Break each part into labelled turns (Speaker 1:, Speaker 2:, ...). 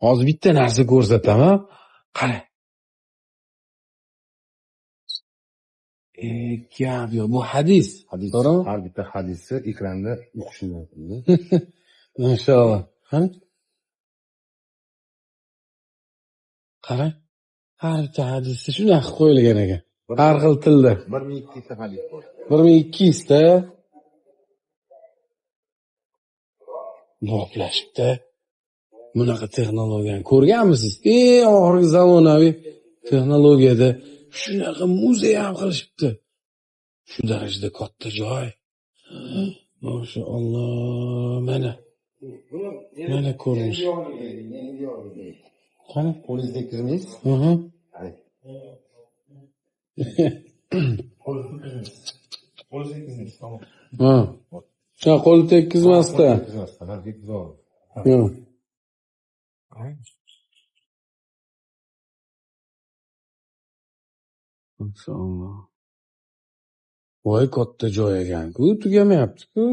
Speaker 1: Hozir bitta narsa ko'rsataman. Qara. Gap yo'q. Bu hadis. To'g'rimi?
Speaker 2: Har bitta hadisni ekranda o'qishim mumkin.
Speaker 1: Inshaalloh. Qara. Har bitta hadisda shunaqa qo'yilgan ekan. Har xil tilda.
Speaker 2: 1200 ta hadis bor.
Speaker 1: 1200 ta boplashibdi. Bunaqa texnologiyani ko'rganmisiz? Oxirgi zamonaviy texnologiyada shunaqa muzey ham qilishibdi. Shu darajada katta joy. Maşallah. Mana ko'rinish. Qani?
Speaker 2: Qo'lingizni tekkizmaysiz? Qo'lingizni tekkizmaysiz. Tamam.
Speaker 1: Ha. Qo'l tekkizmasdan.
Speaker 2: Tekkizmasdan, tekkizib oldim.
Speaker 1: Maşallah. Voy katta joy ekan-ku, tugamayapti-ku.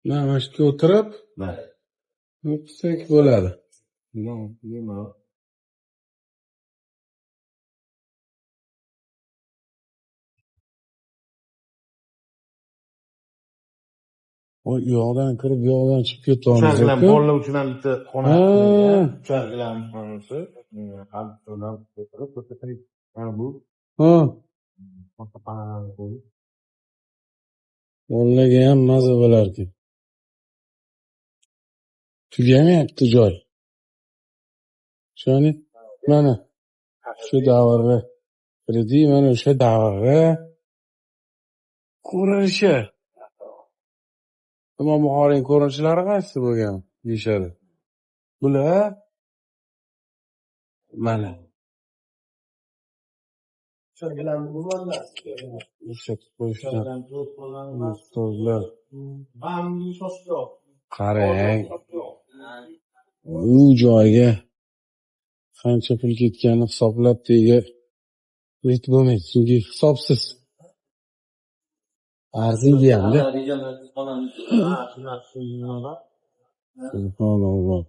Speaker 1: Mana shu yerga o'tirib, o'qisak bo'ladi. Voy, u yoqdan kirib, bu yoqdan chiqib ketamiz.
Speaker 2: Ular bilan bolalar uchun ham bitta xona qilingan. Ular bilan xonasi. Mana bu.
Speaker 1: Bolalarga ham maza bo'lardi. Tugamayapti joy. Shuni mana shu davrga kirdi, mana o'sha davrga ko'rinishi. Imom Buxoriyning ko'rinishlari qaysi bo'lgan deyishadi. Bular mana ustozlar. Qarang. U joyga qancha pul ketganini hisoblab tega yetib bo'lmaydi. Chunki hisobsiz. Arziydi hamda. Subhanalloh.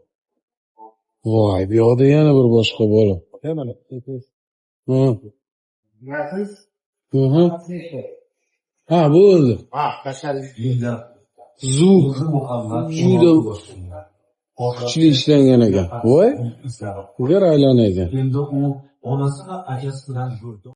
Speaker 1: Voy, bu yoqda yana bir boshqa bola. Ha, bo'ldi. Zuk. Juda kuchli ishlangan ekan. Voy, gar aylan ekan.
Speaker 3: Endi u onasi va akasi bilan